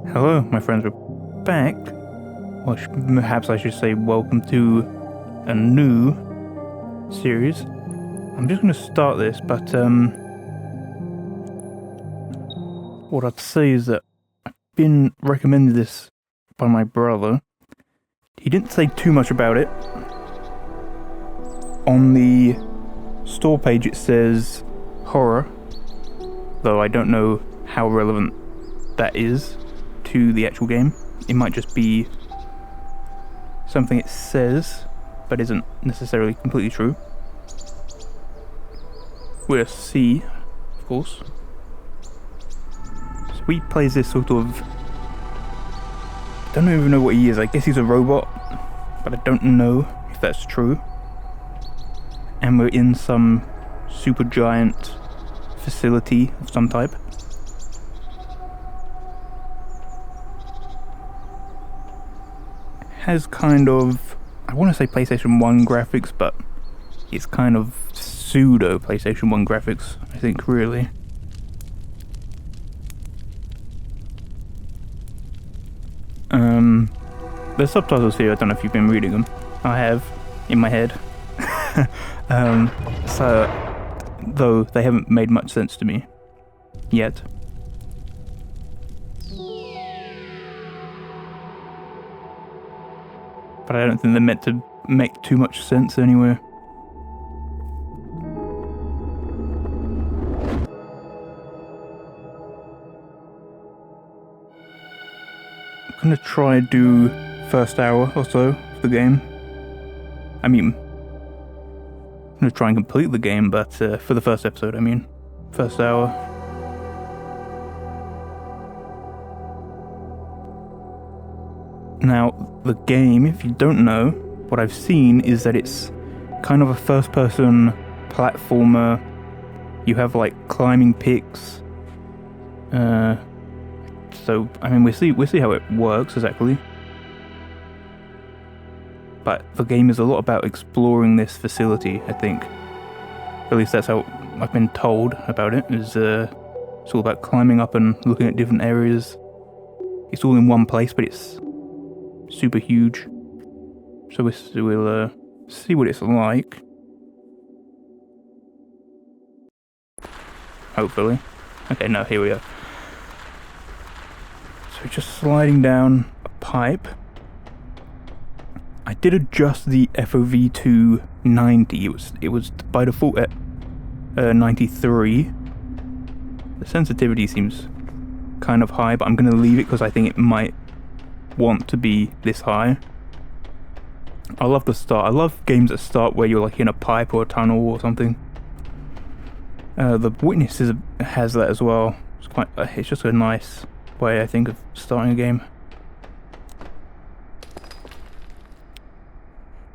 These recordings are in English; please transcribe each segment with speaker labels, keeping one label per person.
Speaker 1: Hello, my friends, we're back. Or perhaps I should say welcome to a new series. I'm just going to start this, but what I'd say is that I've been recommended this by my brother. He didn't say too much about it. On the store page it says horror, though I don't know how relevant that is to the actual game. It might just be something it says, but isn't necessarily completely true. We'll see, of course. So he plays this sort of... I don't even know what he is. I guess he's a robot, but I don't know if that's true. And we're in some super giant facility of some type. Has kind of, I want to say PlayStation 1 graphics, but it's kind of pseudo PlayStation 1 graphics, I think, really. There's subtitles here, I don't know if you've been reading them. I have, in my head. So, though they haven't made much sense to me yet. But I don't think they're meant to make too much sense anywhere. I'm gonna try and do first hour or so of the game. I mean, I'm gonna try and complete the game, but for the first episode, I mean, first hour. Now, the game, if you don't know, what I've seen is that it's kind of a first-person platformer. You have, like, climbing picks. So, I mean, we'll see how it works, exactly. But the game is a lot about exploring this facility, I think. At least that's how I've been told about it, is it's all about climbing up and looking at different areas. It's all in one place, but it's super huge. So we'll see what it's like. Hopefully. Okay, no, here we go. So just sliding down a pipe. I did adjust the FOV to 90. It was by default at 93. The sensitivity seems kind of high, but I'm going to leave it because I think it might want to be this high. I love the start. I love games that start where you're like in a pipe or a tunnel or something. The Witness has that as well. It's just a nice way, I think, of starting a game.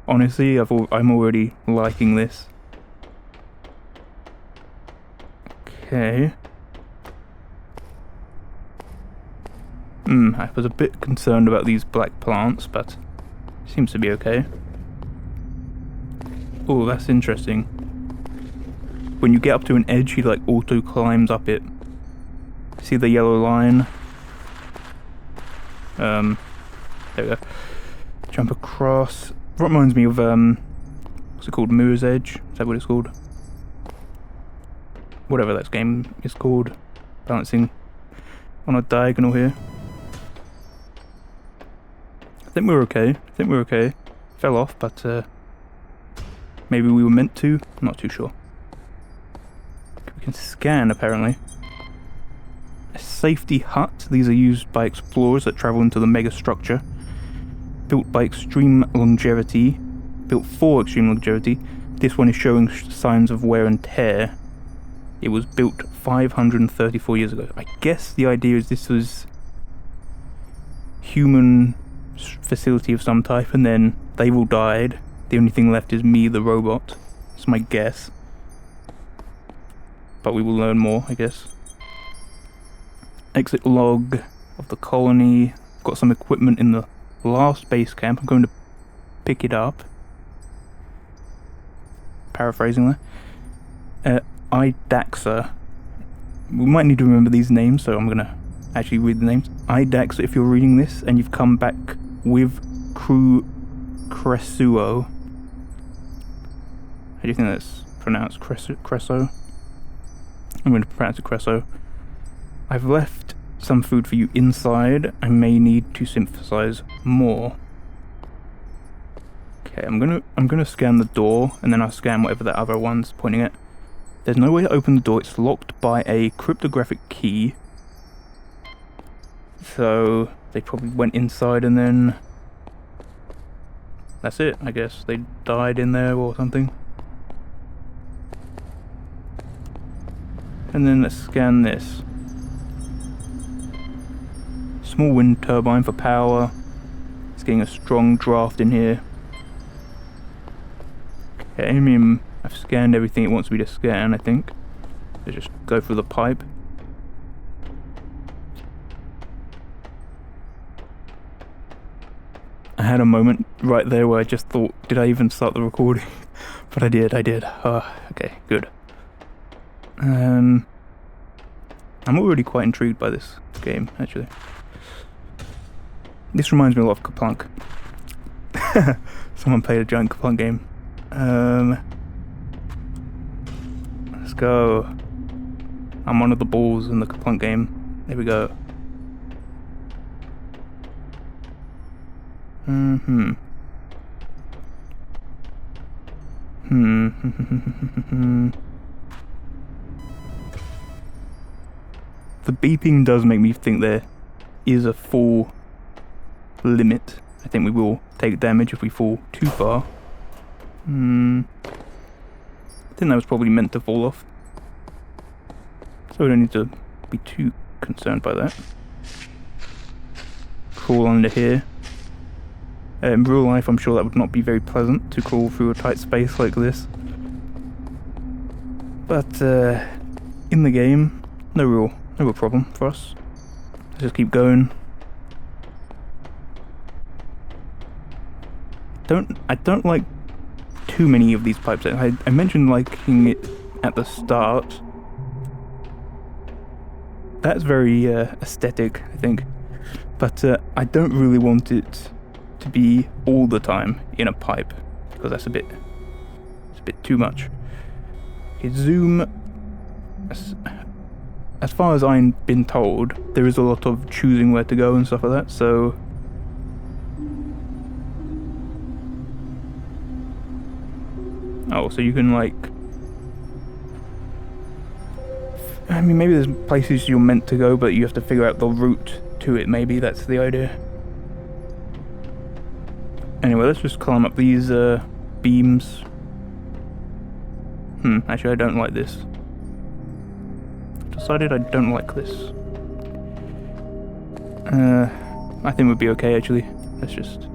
Speaker 1: Honestly, I'm already liking this. Okay. I was a bit concerned about these black plants, but seems to be okay. Oh, that's interesting. When you get up to an edge, he like auto climbs up it. See the yellow line? There we go. Jump across. What reminds me of what's it called? Mirror's Edge? Is that what it's called? Whatever that game is called. Balancing on a diagonal here. I think we're okay. Fell off, but maybe we were meant to. I'm not too sure. We can scan, apparently. A safety hut. These are used by explorers that travel into the mega structure. Built for extreme longevity. This one is showing signs of wear and tear. It was built 534 years ago. I guess the idea is this was human facility of some type, and then they've all died. The only thing left is me, the robot. That's my guess. But we will learn more, I guess. Exit log of the colony. Got some equipment in the last base camp. I'm going to pick it up. Paraphrasing there. IDAXA. We might need to remember these names, so I'm going to actually read the names. IDAX if you're reading this and you've come back with Cresuo. How do you think that's pronounced? Creso? I'm going to pronounce it Creso. I've left some food for you inside. I may need to synthesize more. Okay, I'm gonna scan the door, and then I'll scan whatever that other one's pointing at. There's no way to open the door. It's locked by a cryptographic key. So they probably went inside and then that's it, I guess. They died in there or something. And then let's scan this. Small wind turbine for power. It's getting a strong draft in here. Okay, I mean, I've scanned everything it wants me to scan, I think. Let's just go through the pipe. I had a moment right there where I just thought, did I even start the recording? But I did. Okay, good. I'm already quite intrigued by this game, actually. This reminds me a lot of Kaplunk. Someone played a giant Kaplunk game. Let's go. I'm one of the balls in the Kaplunk game. There we go. The beeping does make me think there is a full limit. I think we will take damage if we fall too far. I think that was probably meant to fall off. So we don't need to be too concerned by that. Crawl under here. In real life, I'm sure that would not be very pleasant to crawl through a tight space like this. But in the game, no real problem for us. Let's just keep going. I don't like too many of these pipes. I mentioned liking it at the start. That's very aesthetic, I think. But I don't really want it to be all the time in a pipe, because that's a bit too much. Okay, zoom. As far as I've been told, there is a lot of choosing where to go and stuff like that, so so you can, like, I mean, maybe there's places you're meant to go, but you have to figure out the route to it. Maybe that's the idea. Anyway, let's just climb up these beams. Actually, I don't like this. I've decided I don't like this. I think we'd be okay, actually. Let's just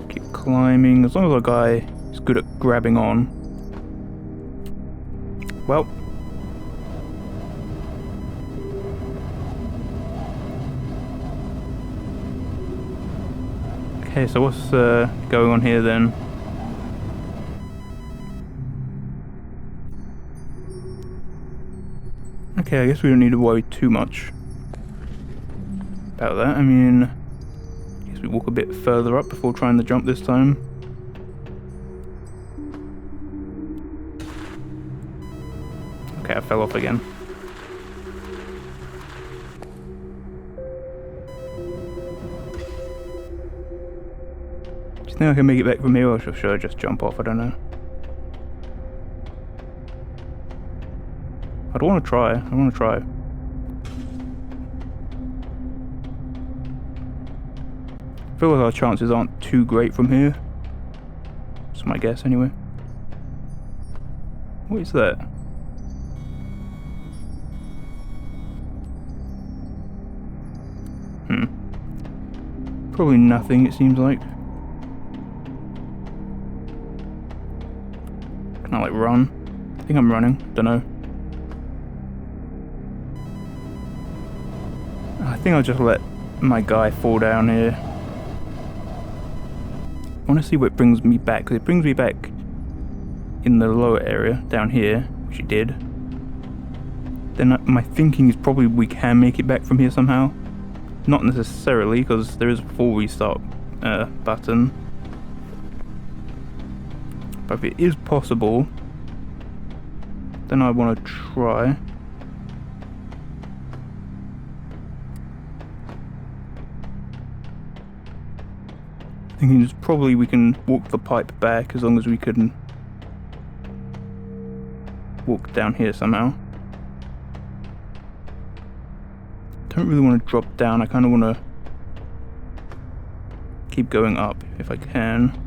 Speaker 1: keep climbing. As long as our guy is good at grabbing on. Well. Okay, so what's going on here then? Okay, I guess we don't need to worry too much about that. I mean, I guess we walk a bit further up before trying to jump this time. Okay, I fell off again. Do you think I can make it back from here, or should I just jump off? I don't know. I want to try. I feel like our chances aren't too great from here. That's my guess, anyway. What is that? Probably nothing, it seems like. Can I, like, run? I think I'm running. Don't know. I think I'll just let my guy fall down here. I want to see what brings me back, because it brings me back in the lower area, down here, which it did. Then my thinking is probably we can make it back from here somehow. Not necessarily, because there is a full restart button. But if it is possible, then I want to try. Thinking just probably we can walk the pipe back as long as we can walk down here somehow. Don't really want to drop down, I kind of want to keep going up if I can.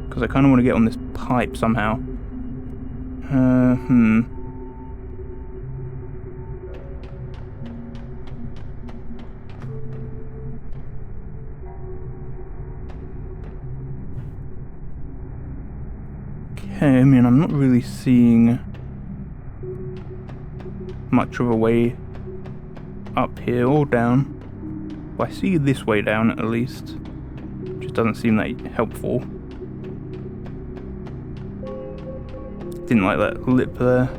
Speaker 1: Because I kind of want to get on this pipe somehow. Okay, I mean, I'm not really seeing much of a way up here or down. Well, I see this way down at least. Just doesn't seem that helpful. Didn't like that lip there.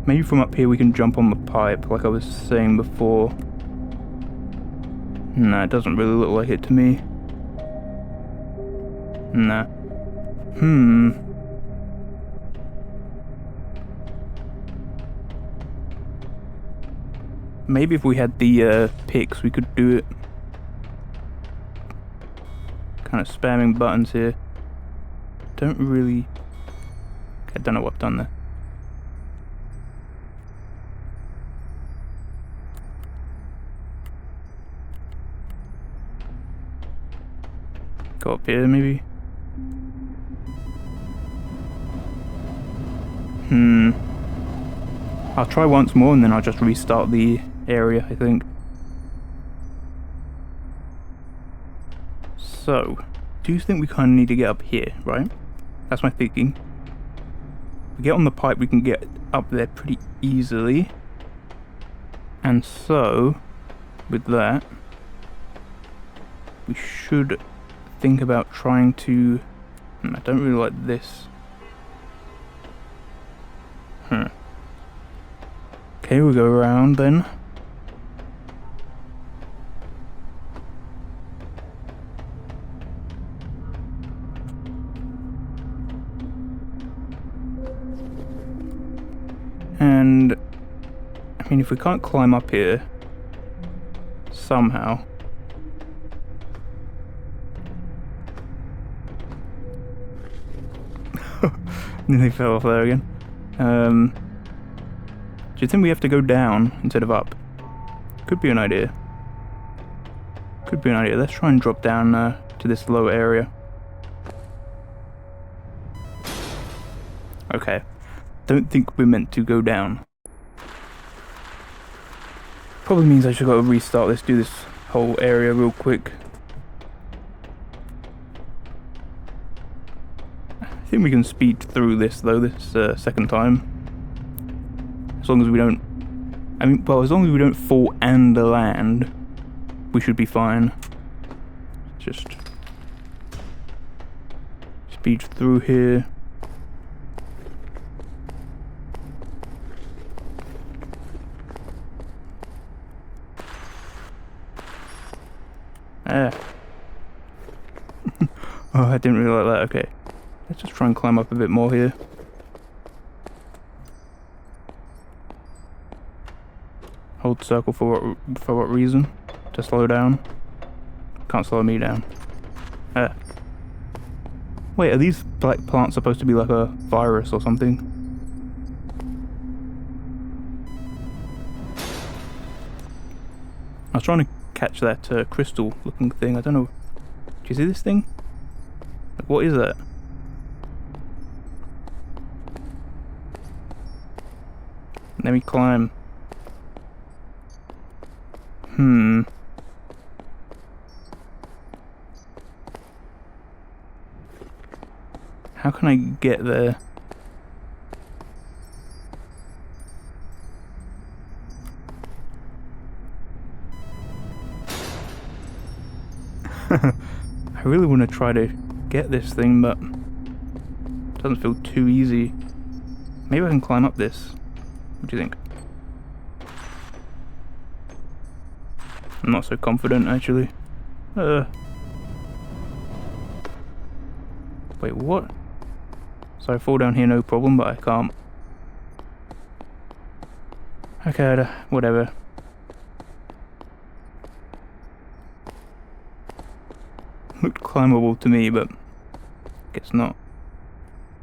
Speaker 1: Maybe from up here we can jump on the pipe like I was saying before. Nah, it doesn't really look like it to me. Nah. Maybe if we had the picks we could do it. Kind of spamming buttons here. Don't really... I don't know what I've done there. Go up here maybe? I'll try once more and then I'll just restart the area, I think. So, do you think we kind of need to get up here, right? That's my thinking. If we get on the pipe, we can get up there pretty easily. And so, with that, we should think about trying to... I don't really like this. Okay, we'll go around then. And, I mean, if we can't climb up here, somehow... Nearly fell off there again. Do you think we have to go down instead of up? Could be an idea. Could be an idea. Let's try and drop down to this low area. Okay. Don't think we're meant to go down. Probably means I should go restart this, do this whole area real quick. I think we can speed through this though, this second time. As long as we don't... I mean, well, as long as we don't fall and land, we should be fine. Just... speed through here. Ah. Oh, I didn't really like that. Okay. Let's just try and climb up a bit more here. Hold circle for what reason? To slow down? Can't slow me down. Ah. Wait, are these black plants supposed to be like a virus or something? I was trying to catch that crystal looking thing. I don't know. Do you see this thing? Like, what is that? Let me climb. How can I get there? I really want to try to get this thing, but it doesn't feel too easy. Maybe I can climb up this. What do you think? I'm not so confident, actually. Wait, what? So I fall down here, no problem, but I can't. Okay, whatever. Looked climbable to me, but guess not.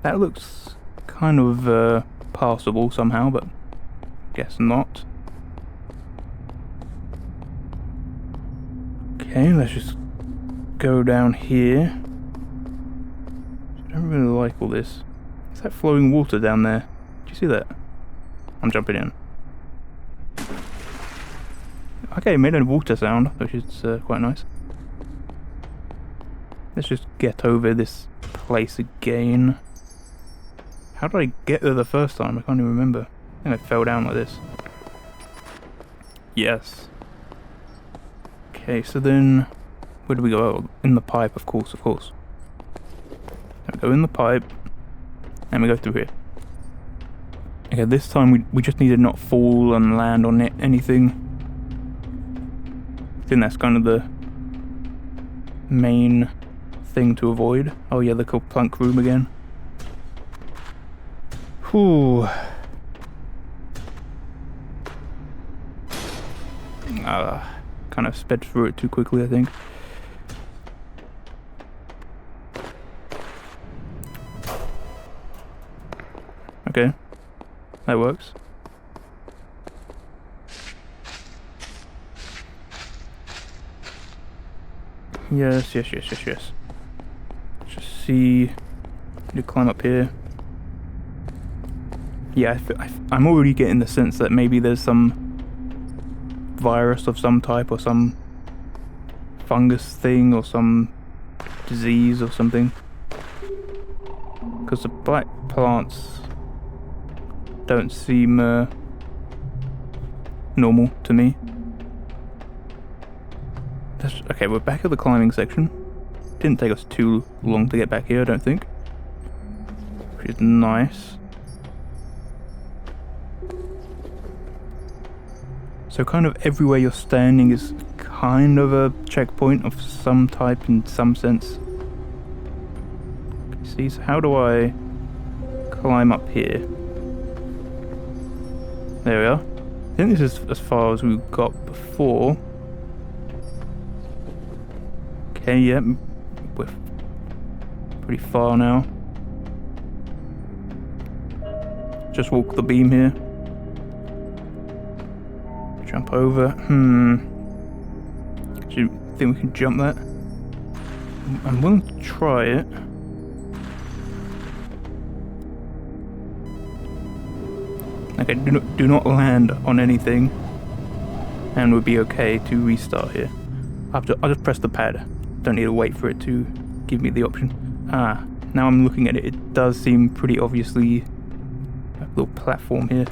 Speaker 1: That looks kind of passable somehow, but guess not. Okay, let's just go down here. I don't really like all this. Is that flowing water down there? Do you see that? I'm jumping in. Okay, it made a water sound, which is quite nice. Let's just get over this place again. How did I get there the first time? I can't even remember. I think I fell down like this. Yes. Okay, so then... where do we go? Oh, in the pipe, of course, of course. We go in the pipe, and we go through here. Okay, this time we just need to not fall and land on anything. I think that's kind of the main thing to avoid. Oh yeah, the plunk room again. Whew. Kind of sped through it too quickly, I think. Okay, that works. Yes. Just see. Need to climb up here. Yeah, I'm already getting the sense that maybe there's some virus of some type, or some fungus thing, or some disease or something. Because the black plants don't seem normal to me. Okay, we're back at the climbing section. Didn't take us too long to get back here, I don't think. Which is nice. So kind of everywhere you're standing is kind of a checkpoint of some type in some sense. See, so how do I climb up here? There we are. I think this is as far as we got before. Okay, yeah, we're pretty far now. Just walk the beam here. Jump over. Do you think we can jump that? I'm willing to try it. Okay, do not land on anything, and we'll be okay to restart here. I'll just press the pad. Don't need to wait for it to give me the option. Ah, now I'm looking at it. It does seem pretty obviously a little platform here.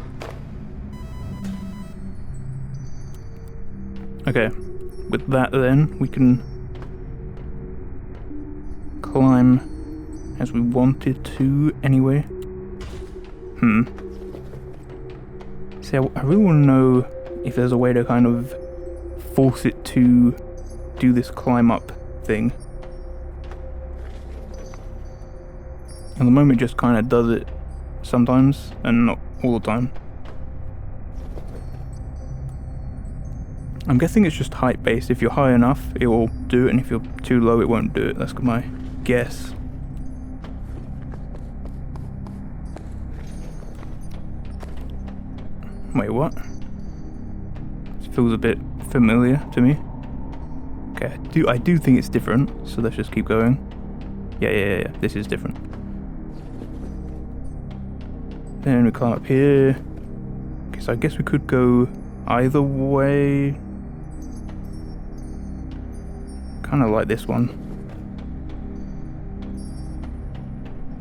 Speaker 1: Okay, with that then, we can climb as we wanted to anyway. See, I really want to know if there's a way to kind of force it to do this climb up thing. At the moment, it just kind of does it sometimes, and not all the time. I'm guessing it's just height based. If you're high enough, it will do it, and if you're too low, it won't do it. That's my guess. Wait, what? This feels a bit familiar to me. Okay, I do think it's different, so let's just keep going. Yeah, this is different. Then we climb up here. Okay, so I guess we could go either way. Kind of like this one.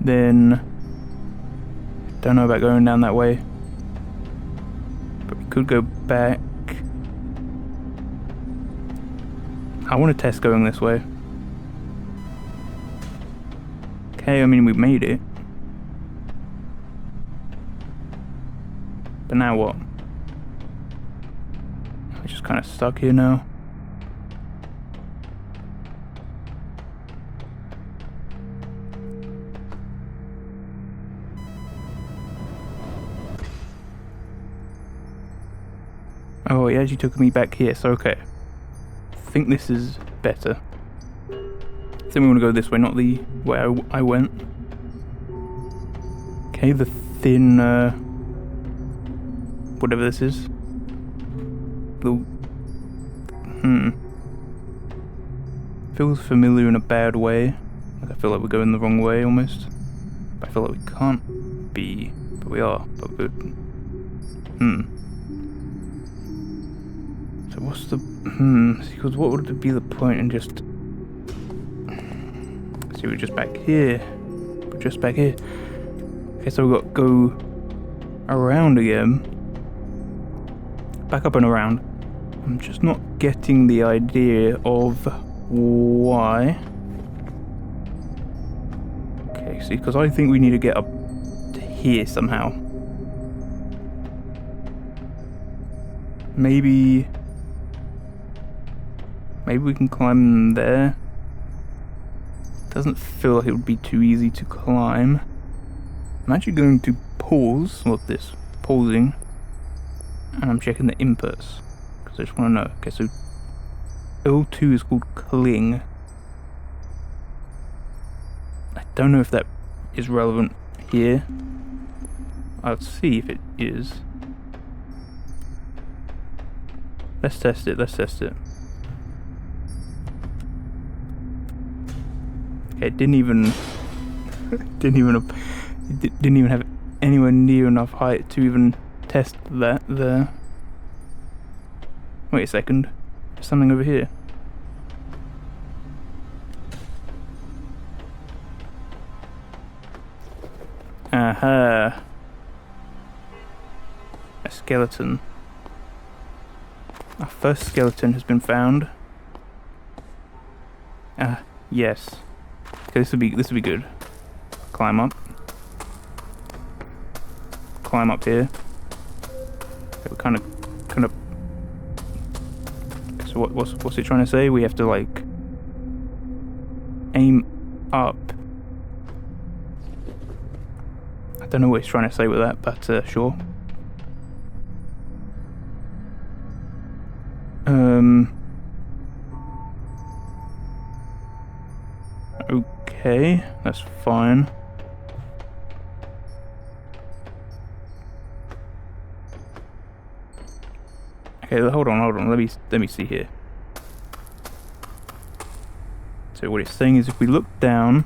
Speaker 1: Then, don't know about going down that way. But we could go back. I want to test going this way. Okay, I mean, we made it. But now what? We're just kind of stuck here now. Oh, it actually took me back here, so okay. I think this is better. I think we want to go this way, not the way I went. Okay, the thin, whatever this is. The... Feels familiar in a bad way. Like I feel like we're going the wrong way, almost. But I feel like we can't be, but we are. But we're... So what's the... Because what would be the point in just... See, we're just back here. We're just back here. Okay, so we've got to go around again. Back up and around. I'm just not getting the idea of why. Okay, see, because I think we need to get up to here somehow. Maybe we can climb there. Doesn't feel like it would be too easy to climb. I'm actually going to pause, pausing, and I'm checking the inputs, because I just want to know. Okay, so L2 is called cling. I don't know if that is relevant here. I'll see if it is. Let's test it. Okay, it didn't even have anywhere near enough height to even test that there. Wait a second. There's something over here. Aha. A skeleton. Our first skeleton has been found. Ah, yes. Okay, this would be good. Climb up here. Okay, we're kind of. So what's it trying to say? We have to like aim up. I don't know what it's trying to say with that, but sure. Okay, that's fine. Okay, hold on. Let me see here. So what it's saying is if we look down,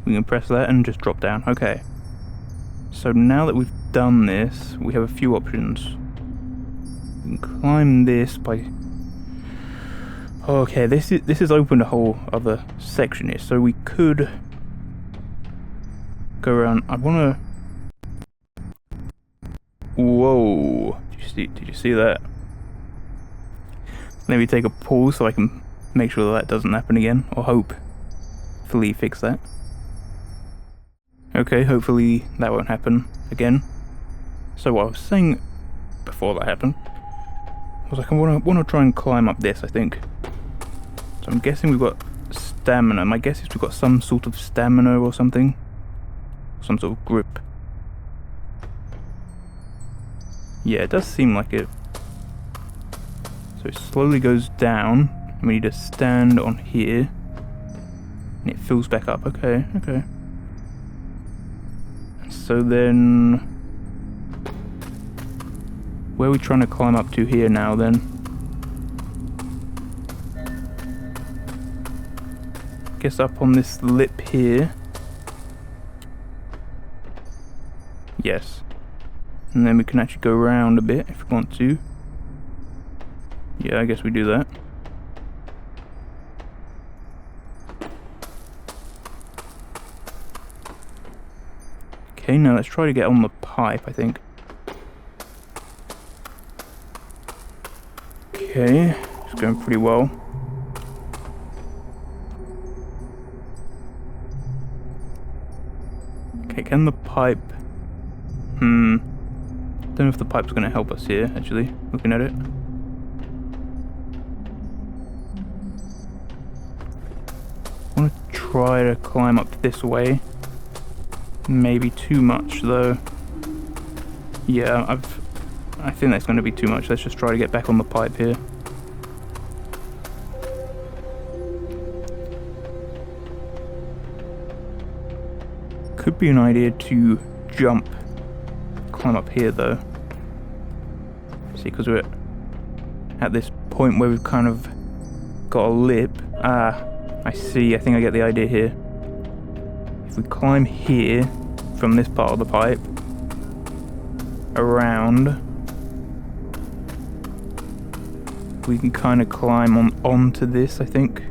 Speaker 1: we can press that and just drop down. Okay. So now that we've done this, we have a few options. We can climb this by... Okay, this is opened a whole other section here, so we could go around. I wanna... Whoa! Did you see that? Let me take a pause so I can make sure that doesn't happen again, or hopefully fix that. Okay, hopefully that won't happen again. So what I was saying before that happened was like I want to try and climb up this, I think. So I'm guessing we've got stamina. My guess is we've got some sort of stamina or something. Some sort of grip. Yeah, it does seem like it. So it slowly goes down. And we need to stand on here. And it fills back up. Okay. So then... Where are we trying to climb up to here now then? Guess up on this lip here. Yes. And then we can actually go around a bit if we want to. Yeah, I guess we do that. Okay, now let's try to get on the pipe, I think. Okay, it's going pretty well. Okay, can the pipe... Don't know if the pipe's going to help us here, actually, looking at it. I want to try to climb up this way. Maybe too much, though. Yeah, I think that's going to be too much. Let's just try to get back on the pipe here. Could be an idea to jump, climb up here though. See, because we're at this point where we've kind of got a lip. Ah, I see. I think I get the idea here. If we climb here from this part of the pipe around, we can kind of climb onto this, I think.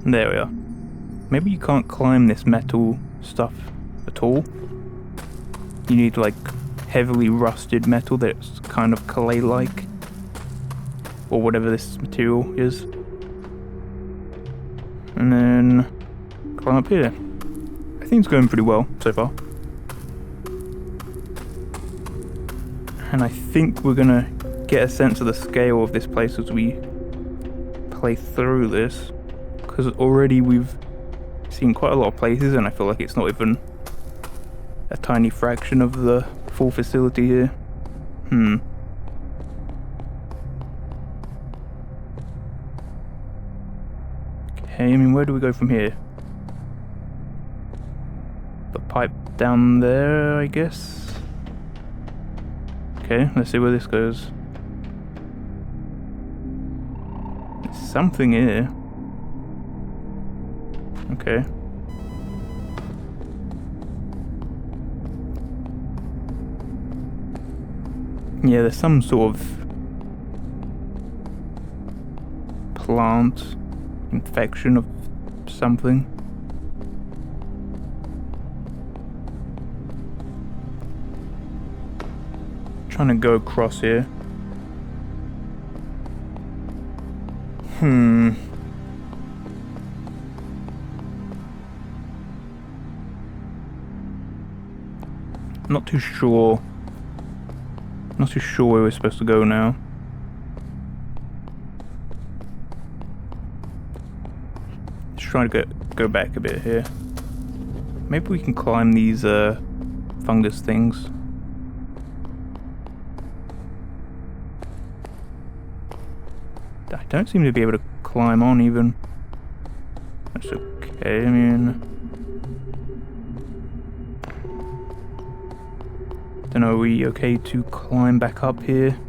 Speaker 1: There we are. Maybe you can't climb this metal stuff at all. You need like heavily rusted metal that's kind of clay-like, or whatever this material is. And then climb up here. I think it's going pretty well so far. And I think we're gonna get a sense of the scale of this place as we play through this. Because already we've seen quite a lot of places, and I feel like it's not even a tiny fraction of the full facility here. Okay, I mean, where do we go from here? The pipe down there, I guess? Okay, let's see where this goes. There's something here. Okay. Yeah, there's some sort of plant infection of something. Trying to go across here. Not too sure. Not too sure where we're supposed to go now. Just trying to go back a bit here. Maybe we can climb these fungus things. I don't seem to be able to climb on even. That's okay, I mean... Don't know, are we okay to climb back up here?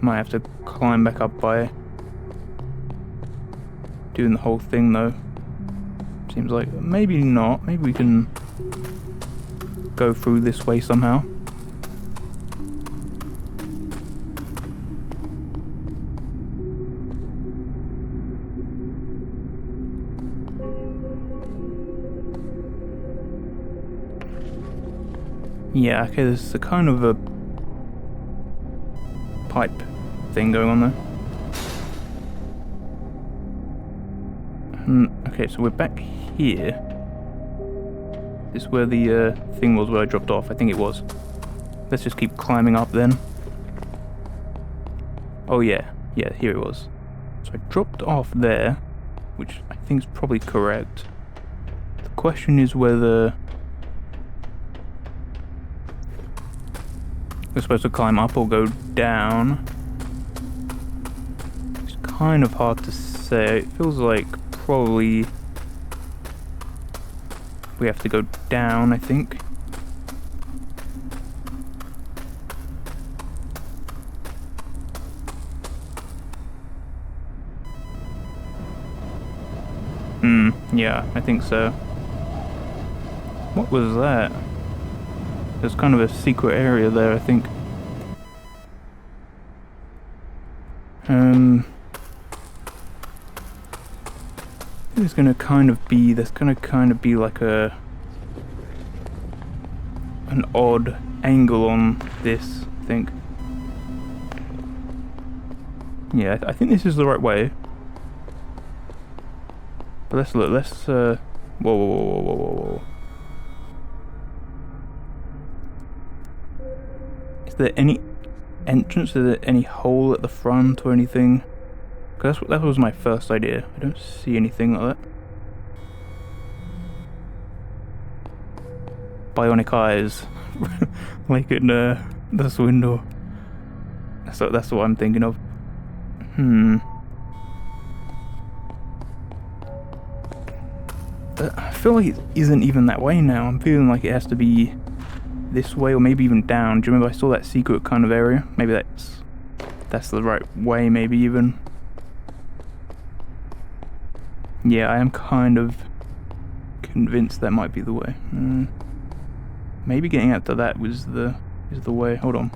Speaker 1: Might have to climb back up by doing the whole thing though. Seems like maybe not. Maybe we can go through this way somehow. Yeah, okay, there's a kind of a pipe thing going on there. Okay, so we're back here. This is where the thing was where I dropped off. I think it was. Let's just keep climbing up then. Oh yeah, yeah, here it was. So I dropped off there, which I think is probably correct. The question is whether we're supposed to climb up or go down. It's kind of hard to say. It feels like probably we have to go down, I think. Yeah, I think so. What was that? There's kind of a secret area there, I think. There's gonna kind of be like an odd angle on this, I think. Yeah, I think this is the right way. But let's look, let's, whoa, whoa, whoa, whoa, whoa, whoa. Is there any entrance? Is there any hole at the front or anything? Because that was my first idea. I don't see anything like that. Bionic eyes. Like in this window. That's what I'm thinking of. I feel like it isn't even that way now. I'm feeling like it has to be this way or maybe even down. Do you remember I saw that secret kind of area? Maybe that's the right way, maybe even. Yeah, I am kind of convinced that might be the way. Maybe getting out to that is the way. Hold on.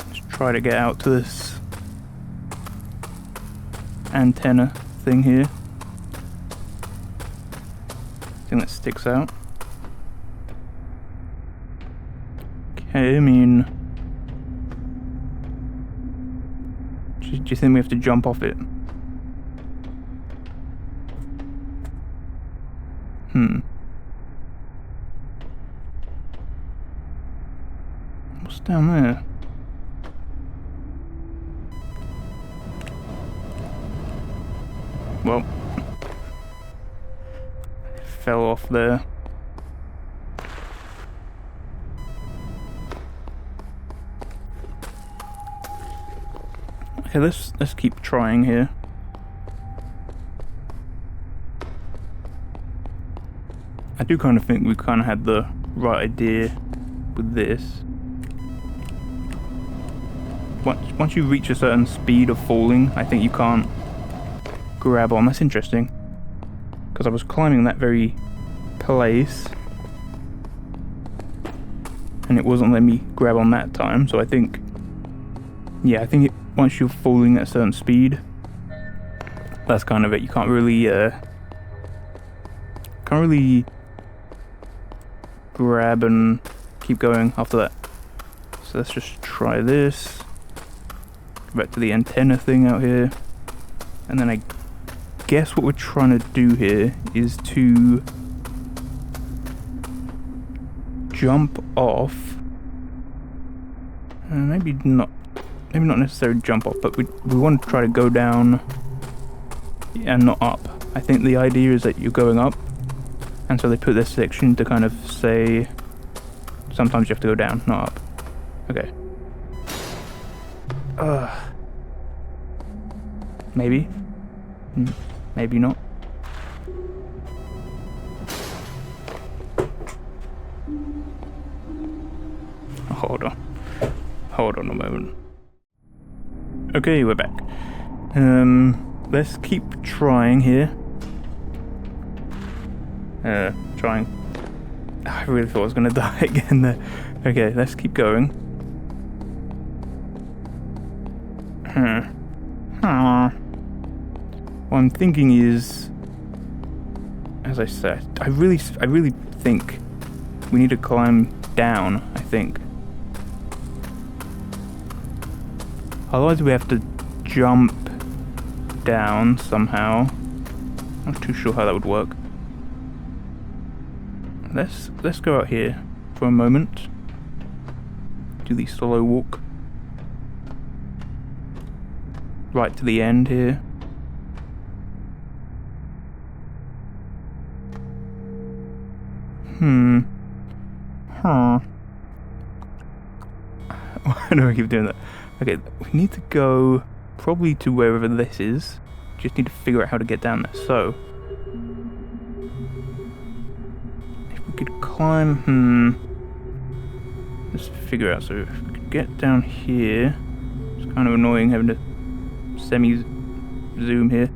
Speaker 1: Let's try to get out to this antenna thing here. Thing that sticks out. Okay, I mean, do you think we have to jump off it? What's down there? Well, fell off there. Okay, let's keep trying here. I do kind of think we kind of had the right idea with this. Once you reach a certain speed of falling, I think you can't grab on. That's interesting. Because I was climbing that very place and it wasn't letting me grab on that time, so I think... Yeah, I think once you're falling at a certain speed, that's kind of it. You can't really grab and keep going after that. So let's just try this. Go back to the antenna thing out here. And then I guess what we're trying to do here is to jump off. Maybe not necessarily jump off, but we want to try to go down and not up. I think the idea is that you're going up, and so they put this section to kind of say sometimes you have to go down, not up. Okay. Maybe. Maybe not. Hold on a moment. Okay, we're back. Let's keep trying here. Trying. I really thought I was gonna die again there. Okay, let's keep going. What I'm thinking is, as I said, I really think we need to climb down, I think. Otherwise we have to jump down somehow. Not too sure how that would work. Let's go out here for a moment. Do the slow walk. Right to the end here. Why do I keep doing that? Okay, we need to go probably to wherever this is. Just need to figure out how to get down there. So, if we could climb, let's figure out. So if we could get down here, it's kind of annoying having to semi-zoom here.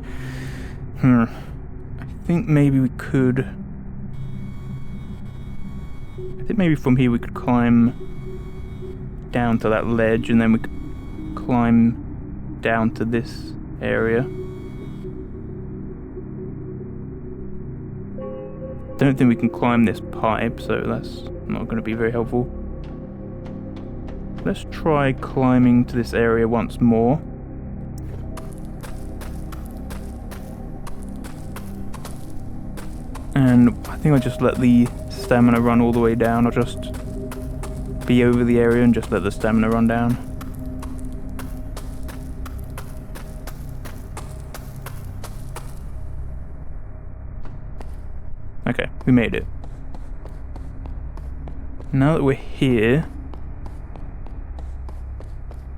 Speaker 1: I think maybe we could. I think maybe from here we could climb down to that ledge, and then we could climb down to this area. Don't think we can climb this pipe, so that's Not going to be very helpful. Let's try climbing to this area once more. And I think I'll just let the stamina run all the way down. I'll just be over the area and just let the stamina run down. Okay, we made it. Now that we're here,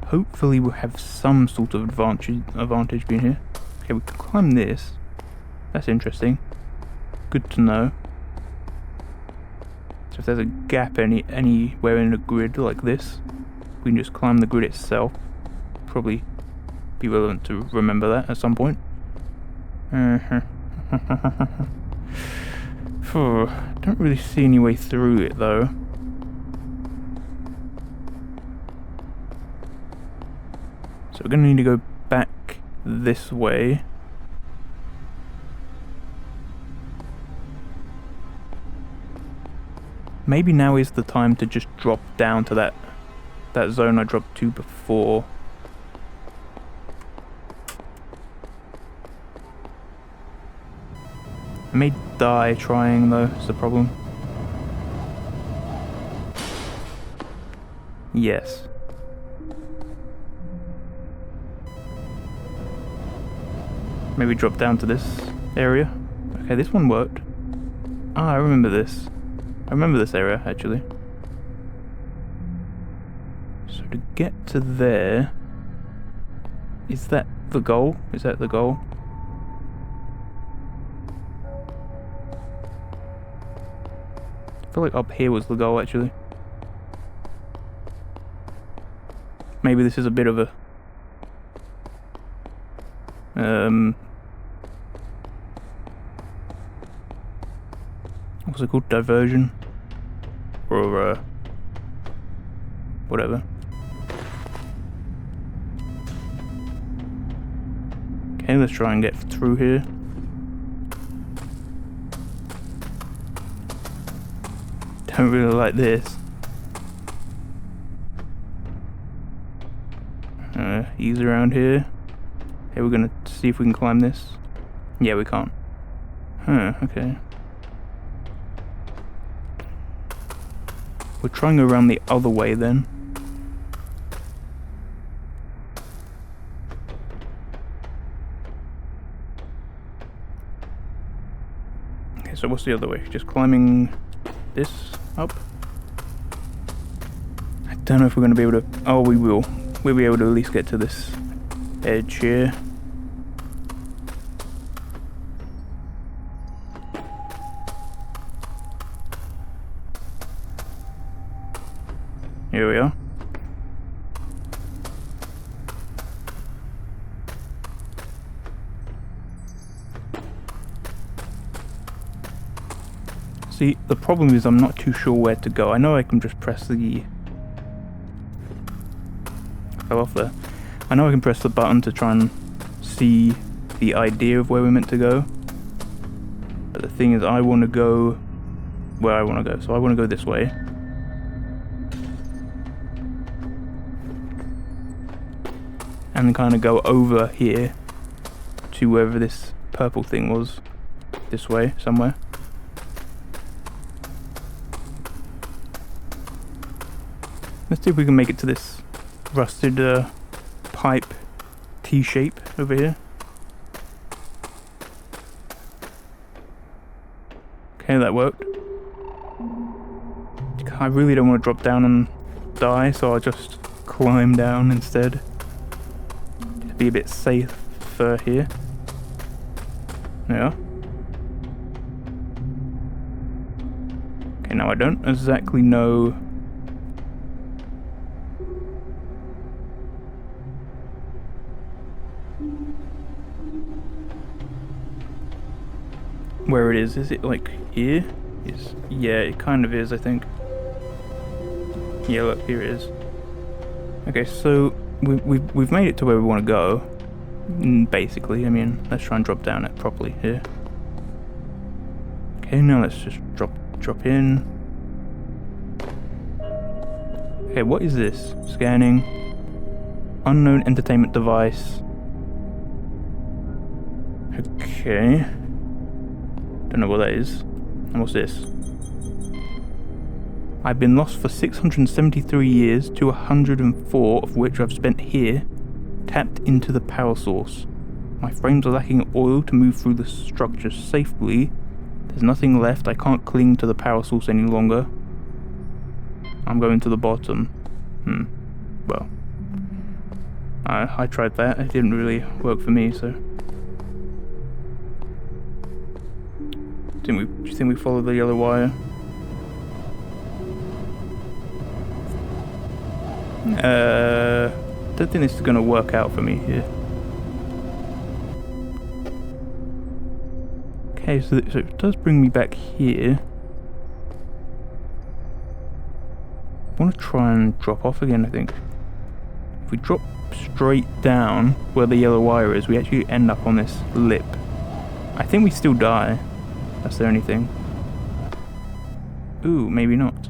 Speaker 1: hopefully we'll have some sort of advantage being here. Okay, we can climb this. That's interesting. Good to know. So if there's a gap anywhere in a grid like this, we can just climb the grid itself. Probably be relevant to remember that at some point. Don't really see any way through it though. So we're going to need to go back this way. Maybe now is the time to just drop down to that zone I dropped to before. I may die trying though, is the problem. Yes. Maybe drop down to this area. Okay, this one worked. Ah, I remember this. I remember this area, actually. So to get to there... Is that the goal? Is that the goal? I feel like up here was the goal, actually. Maybe this is a bit of a... what's it called? Diversion? Or, whatever. Okay, let's try and get through here. Don't really like this. Ease around here. Okay, we're gonna see if we can climb this. Yeah, we can't. Huh, okay. We're trying to go around the other way then. Okay, so what's the other way? Just climbing this up? I don't know if we're going to be able to... Oh, we will. We'll be able to at least get to this edge here. Here we are. See, the problem is I'm not too sure where to go. I know I can just press the... Fell off there. I know I can press the button to try and see the idea of where we're meant to go. But the thing is, I want to go where I want to go. So I want to go this way. And kind of go over here to wherever this purple thing was. This way, somewhere. Let's see if we can make it to this rusted pipe T-shape over here. Okay, that worked. I really don't want to drop down and die, so I'll just climb down instead. To be a bit safer here. Yeah. Okay, now I don't exactly know where it is. Is it like here? Yeah, it kind of is, I think. Yeah, look, here it is. Okay, so we've made it to where we want to go. Basically, I mean, let's try and drop down it properly here. Okay, now let's just drop in. Okay, what is this? Scanning. Unknown entertainment device. Okay. Don't know what that is. And what's this? I've been lost for 673 years, 204 of which I've spent here, tapped into the power source. My frames are lacking oil to move through the structure safely. There's nothing left. I can't cling to the power source any longer. I'm going to the bottom. Well, I tried that. It didn't really work for me, so. Do you think we follow the yellow wire? Don't think this is gonna work out for me here. Okay, so it does bring me back here. I want to try and drop off again, I think. If we drop straight down where the yellow wire is, we actually end up on this lip. I think we still die. That's the only thing. Ooh, maybe not.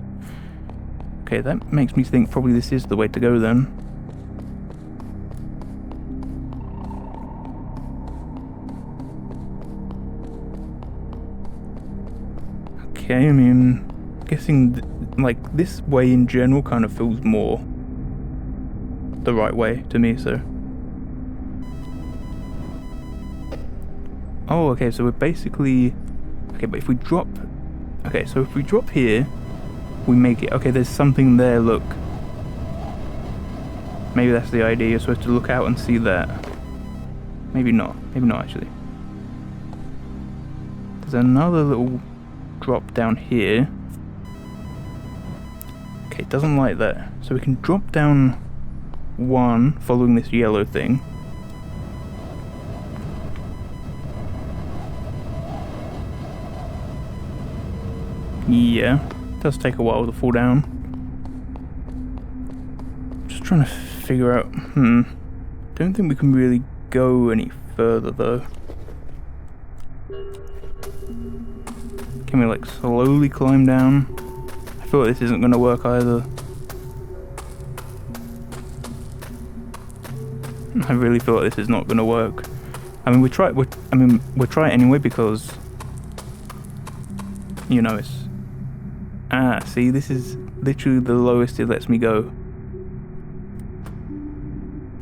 Speaker 1: Okay, that makes me think probably this is the way to go then. Okay, I mean, guessing like this way in general kind of feels more the right way to me, so. Oh, okay, so we're basically, okay, but if we drop, okay, so if we drop here, we make it, okay, there's something there, look. Maybe that's the idea, you're supposed to look out and see that. Maybe not actually. There's another little drop down here. Okay, it doesn't like that. So we can drop down one following this yellow thing. Yeah, it does take a while to fall down. Just trying to figure out, don't think we can really go any further though. Can we like slowly climb down? I feel like this isn't going to work either. I really feel like this is not going to work. I mean, we'll try it anyway because, you know, it's. Ah, see, this is literally the lowest it lets me go.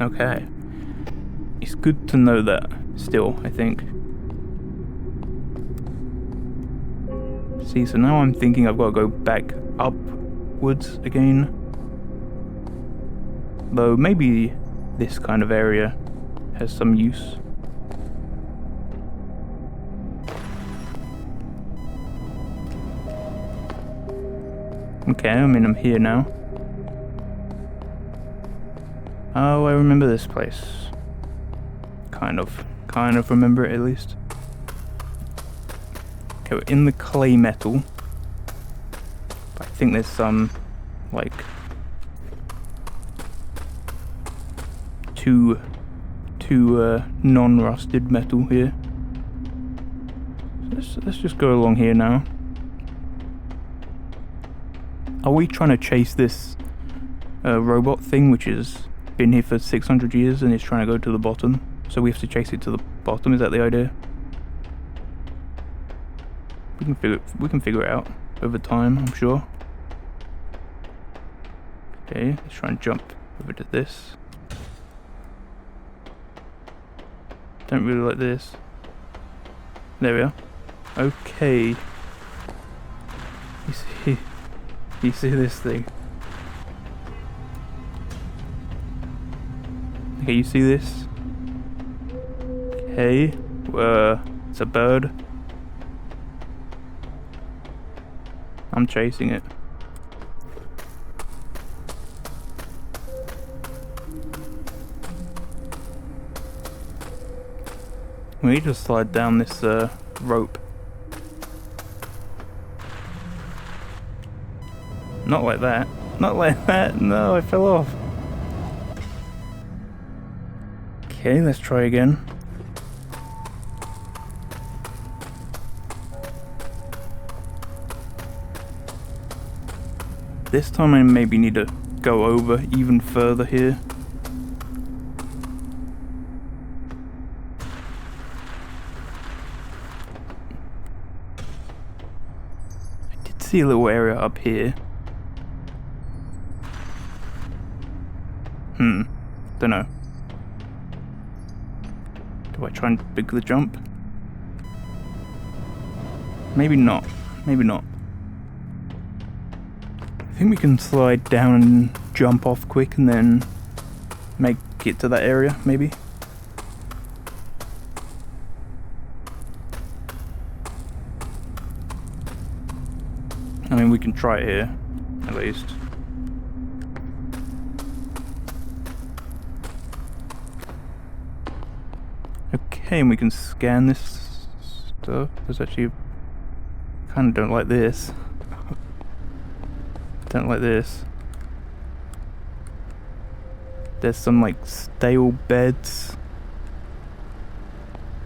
Speaker 1: Okay. It's good to know that still, I think. See, so now I'm thinking I've got to go back upwards again. Though maybe this kind of area has some use. Okay, I mean, I'm here now. Oh, I remember this place. Kind of remember it at least. Okay, we're in the clay metal. I think there's some, like, two non-rusted metal here. So let's just go along here now. Are we trying to chase this robot thing, which has been here for 600 years and is trying to go to the bottom? So we have to chase it to the bottom. Is that the idea? We can figure it out over time, I'm sure. Okay, let's try and jump over to this. Don't really like this. There we are. Okay. You see this thing? Okay, you see this? Okay, it's a bird. I'm chasing it. We need to slide down this rope. Not like that. Not like that. No, I fell off. Okay, let's try again. This time I maybe need to go over even further here. I did see a little area up here. Don't know. Do I try and big the jump? Maybe not. Maybe not. I think we can slide down and jump off quick and then make it to that area, maybe. I mean, we can try it here, at least. Okay, and we can scan this stuff. There's actually... kind of don't like this. Don't like this. There's some like stale beds.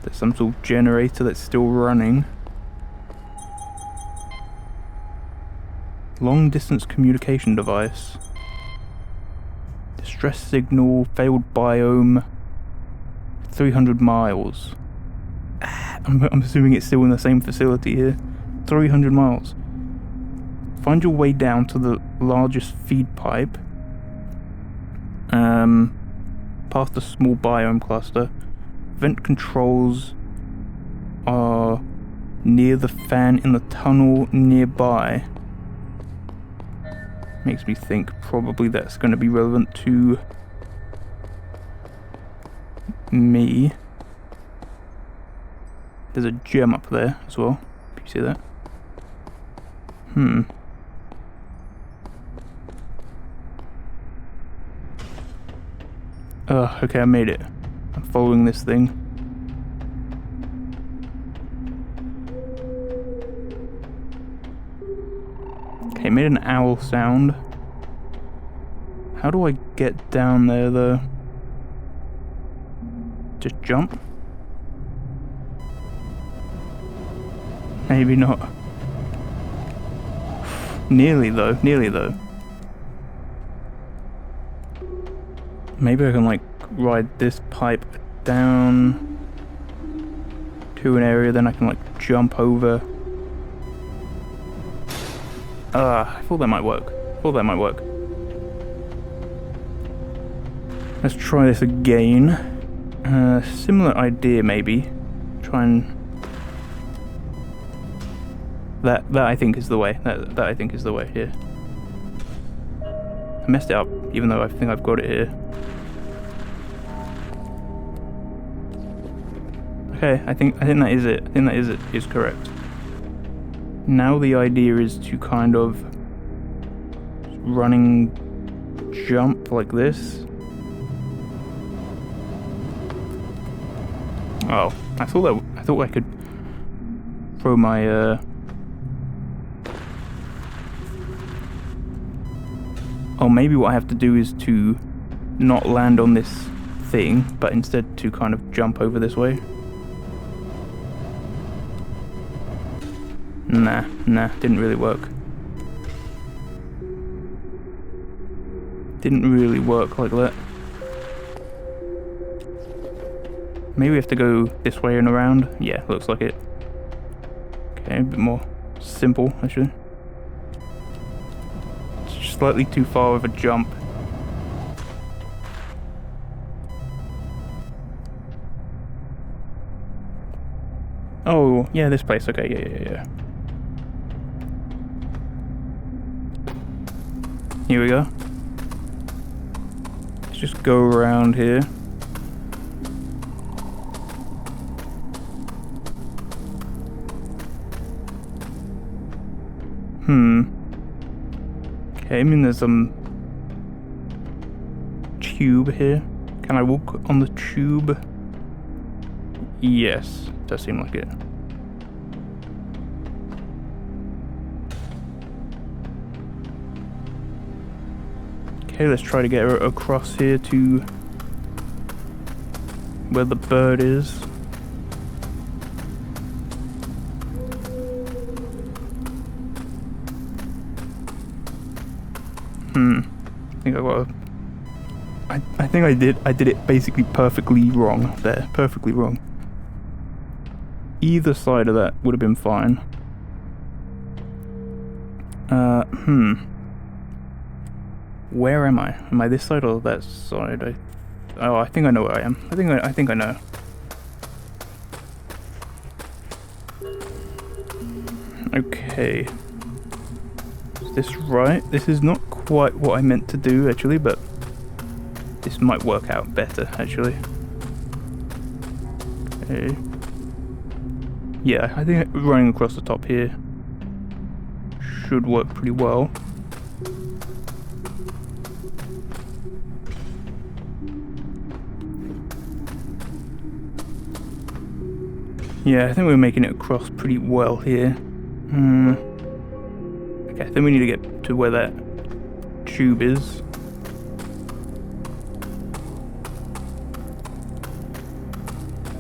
Speaker 1: There's some sort of generator that's still running. Long distance communication device. Distress signal, failed biome. 300 miles. I'm assuming it's still in the same facility here. 300 miles. Find your way down to the largest feed pipe. Past the small biome cluster. Vent controls are near the fan in the tunnel nearby. Makes me think probably that's going to be relevant to me. There's a gem up there as well. Can you see that? Okay, I made it. I'm following this thing. Okay, made an owl sound. How do I get down there though? Just jump? Maybe not. Nearly though, nearly though. Maybe I can like ride this pipe down to an area, then I can like jump over. I thought that might work. Let's try this again. Similar idea maybe. Try and... That I think is the way. That I think is the way here. I messed it up, even though I think I've got it here. Okay, I think that is it. I think that is correct. Now the idea is to kind of running jump like this. Oh, I thought I could throw my Oh, maybe what I have to do is to not land on this thing, but instead to kind of jump over this way. Nah, didn't really work. Didn't really work like that. Maybe we have to go this way and around. Yeah, looks like it. Okay, a bit more simple, actually. It's slightly too far of a jump. Oh, yeah, this place. Okay, yeah. Here we go. Let's just go around here. Okay, I mean there's some tube here. Can I walk on the tube? Yes, does seem like it. Okay, let's try to get across here to where the bird is. think I got a... I think I did it basically perfectly wrong there. Perfectly wrong. Either side of that would have been fine. Where am I? Am I this side or that side? I think I know where I am. I think I know. Okay. Is this right? This is not quite what I meant to do actually, but this might work out better actually. Okay. Yeah, I think running across the top here should work pretty well. Yeah, I think we're making it across pretty well here. Okay, I think we need to get to where that tube is.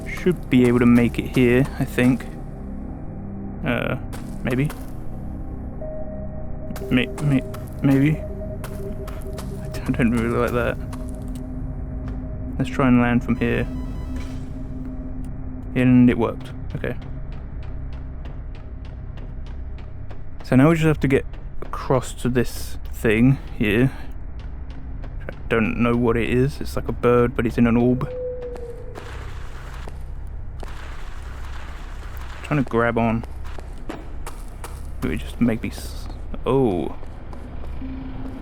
Speaker 1: Should be able to make it here, I think. Maybe. Maybe. I don't really like that. Let's try and land from here. And it worked. Okay. So now we just have to get across to this thing here. I don't know what it is. It's like a bird, but it's in an orb. I'm trying to grab on. It would just make me... Oh.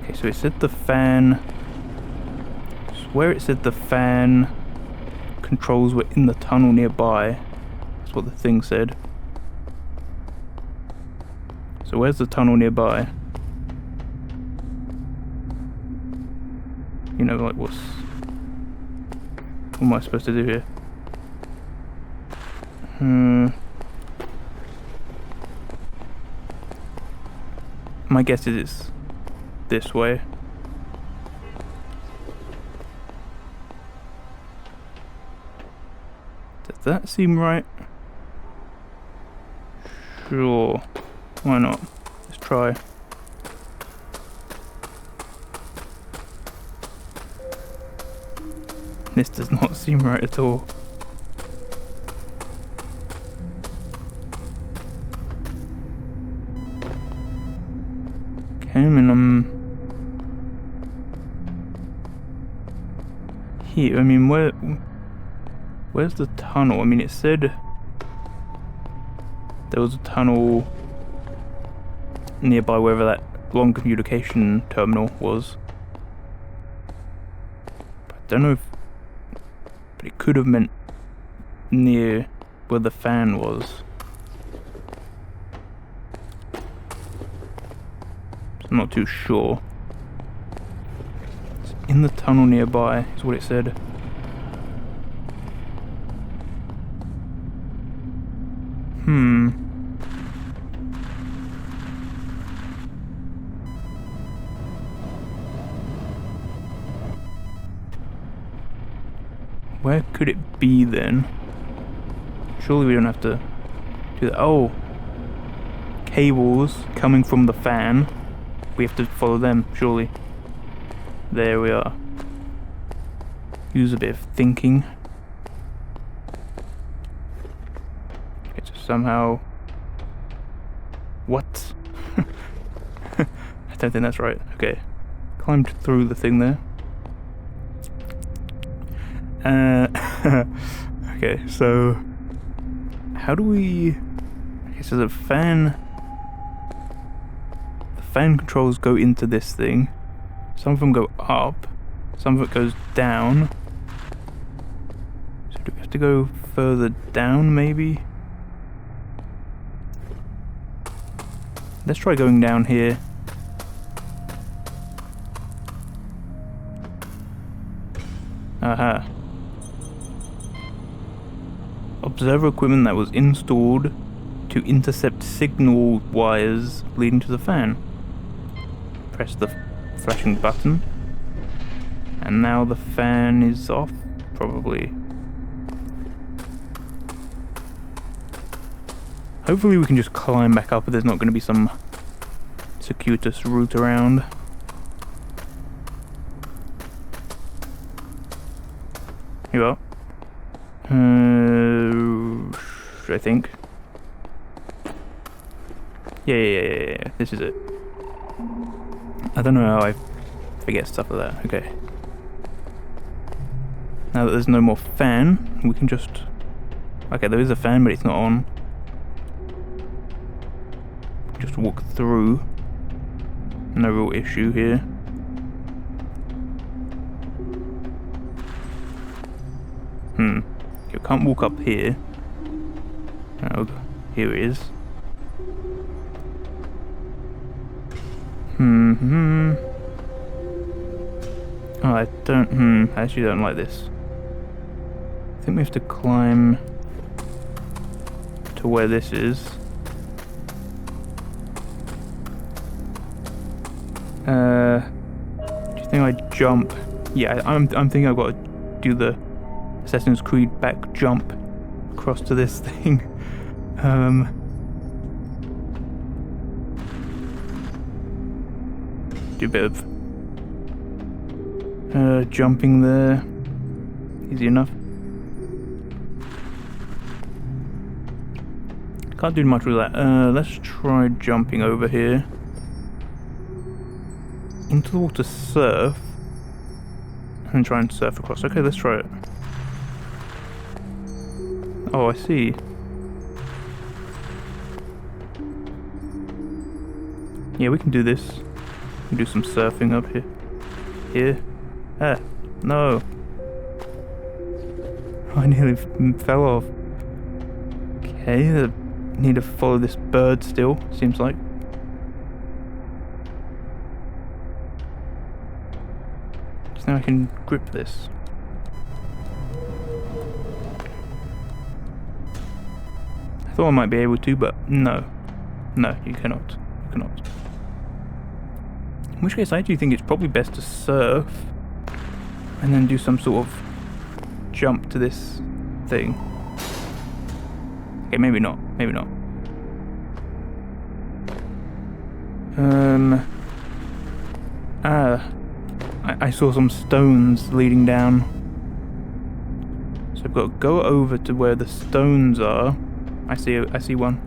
Speaker 1: Okay, so it said the fan... I swear it said the fan controls were in the tunnel nearby. That's what the thing said. So where's the tunnel nearby? You know, like what am I supposed to do here? My guess is it's this way. Does that seem right? Sure. Why not? Let's try. This does not seem right at all. Okay, I mean, here. I mean, where's the tunnel? I mean, it said there was a tunnel nearby wherever that long communication terminal was. But I don't know if... But it could have meant near where the fan was. So I'm not too sure. It's in the tunnel nearby, is what it said. Where could it be then? Surely we don't have to do that. Oh! Cables coming from the fan. We have to follow them, surely. There we are. Use a bit of thinking. Okay, so somehow... What? I don't think that's right. Okay. Climbed through the thing there. Okay, so how do we... Okay, so the fan controls go into this thing. Some of them go up, some of it goes down. So do we have to go further down, maybe? Let's try going down here. Aha. Observer equipment that was installed to intercept signal wires leading to the fan. Press the flashing button. And now the fan is off, probably. Hopefully we can just climb back up, but there's not going to be some circuitous route around. You are. I think. Yeah. This is it. I don't know how I forget stuff like that. Okay. Now that there's no more fan, we can just... Okay, there is a fan, but it's not on. Just walk through. No real issue here. You can't walk up here. Oh, here it is. Oh, I don't, I actually don't like this. I think we have to climb to where this is. Do you think I jump? Yeah, I'm thinking I've got to do the Assassin's Creed back jump across to this thing. Do a bit of jumping there. Easy enough. Can't do much with that. Let's try jumping over here. Into the water, surf. And try and surf across. Okay, let's try it. Oh, I see. Yeah, we can do this. We can do some surfing up here. Here. Ah, no. I nearly fell off. Okay, I need to follow this bird still, seems like. Just now I can grip this. I thought I might be able to, but no. No, you cannot. You cannot. In which case, I actually think it's probably best to surf and then do some sort of jump to this thing. Okay, maybe not. Maybe not. I saw some stones leading down. So I've got to go over to where the stones are. I see one.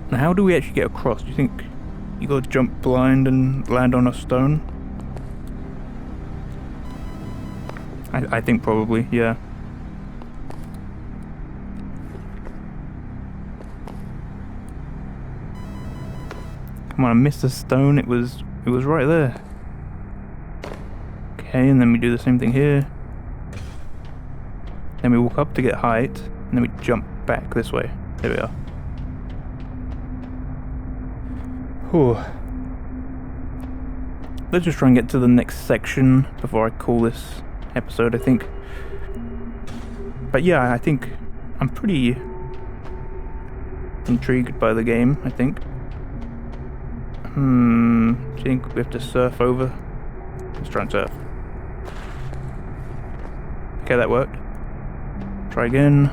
Speaker 1: Now, how do we actually get across? Do you think you got to jump blind and land on a stone? I think probably, yeah. Come on, I missed a stone. It was right there. Okay, and then we do the same thing here. Then we walk up to get height, and then we jump back this way. There we are. Whew. Let's just try and get to the next section before I call this episode, I think. But yeah, I think I'm pretty intrigued by the game, I think. Do you think we have to surf over? Let's try and surf. Okay, that worked. Try again.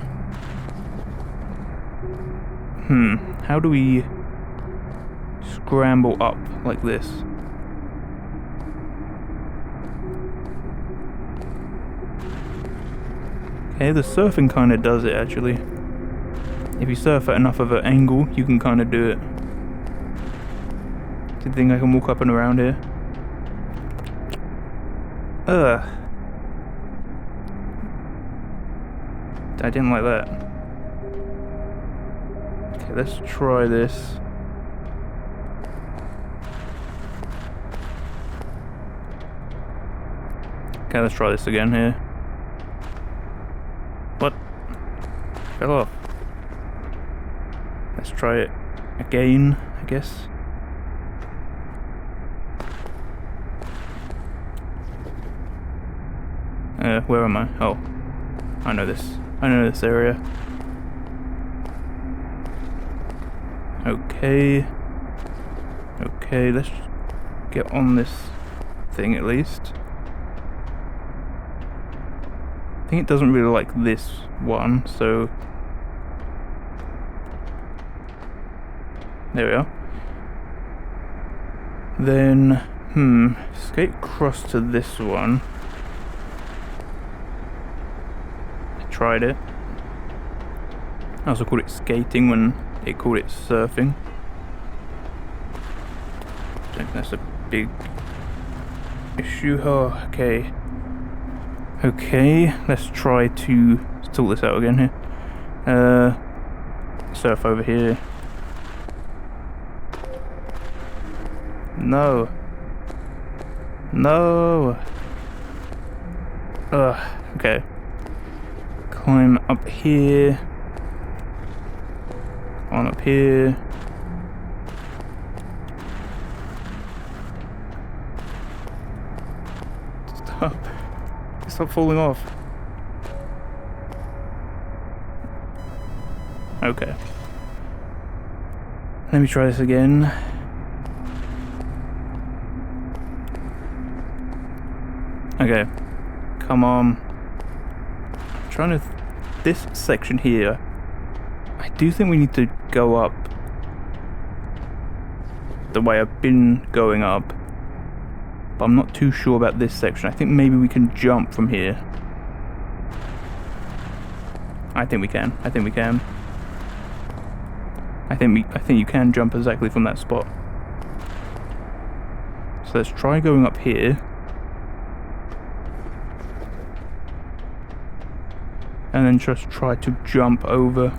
Speaker 1: How do we scramble up like this? Okay, the surfing kind of does it, actually. If you surf at enough of an angle, you can kind of do it. Do you think I can walk up and around here? Ugh. I didn't like that. Okay, let's try this. Okay, let's try this again here. What? Fell off. Let's try it again, I guess. Where am I? Oh, I know this. I know this area. Okay. Okay, let's get on this thing at least. I think it doesn't really like this one, so... There we are. Then, skate across to this one. I tried it. I also called it skating when it called it surfing. I think that's a big issue. Oh, okay. Okay, let's try to sort this out again here. Surf over here. No. No. Okay. Climb up here. On up here. Stop. Stop falling off. Okay. Let me try this again. Okay. Come on. I'm trying to... this section here, I do think we need to go up the way I've been going up. But I'm not too sure about this section. I think maybe we can jump from here. I think we can. I think we can. I think you can jump exactly from that spot. So let's try going up here. And then just try to jump over.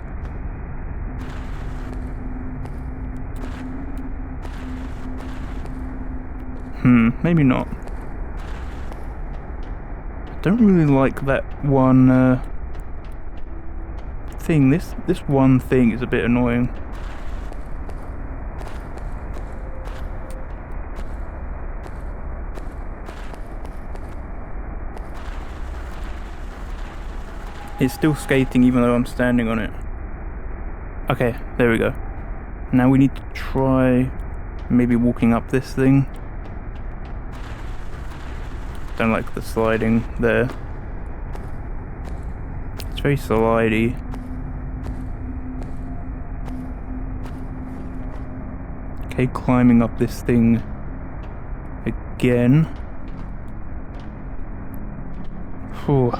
Speaker 1: Maybe not. I don't really like that one thing. This one thing is a bit annoying. It's still skating even though I'm standing on it. Okay, there we go. Now we need to try maybe walking up this thing. Don't like the sliding there. It's very slidey. Okay, climbing up this thing again. Whew. I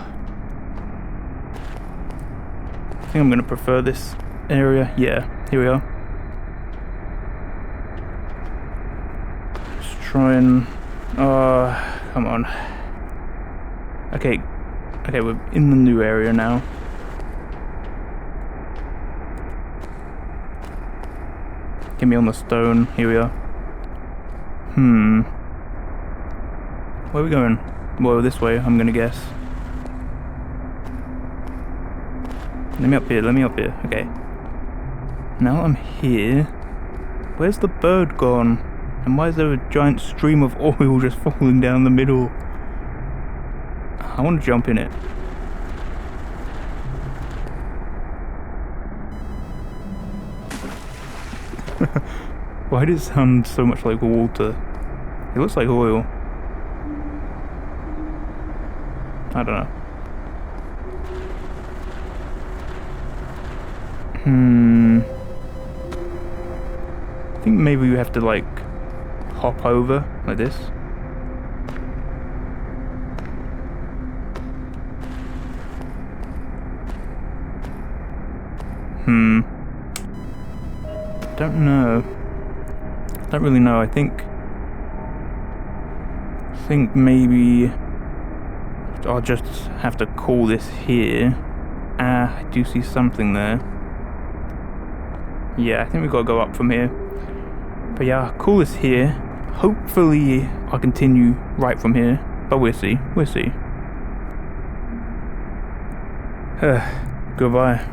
Speaker 1: think I'm going to prefer this area. Yeah, here we are. Let's try and... come on. Okay, we're in the new area now. Get me on the stone. Here we are. Where are we going? Well, this way, I'm gonna guess. Let me up here. Okay. Now I'm here. Where's the bird gone? And why is there a giant stream of oil just falling down the middle? I want to jump in it. Why does it sound so much like water? It looks like oil. I don't know. I think maybe we have to like hop over like this. Don't know. Don't really know. I think maybe I'll just have to call this here. I do see something there. Yeah, I think we've got to go up from here. But yeah, I'll call this here. Hopefully I'll continue right from here. But we'll see. Goodbye.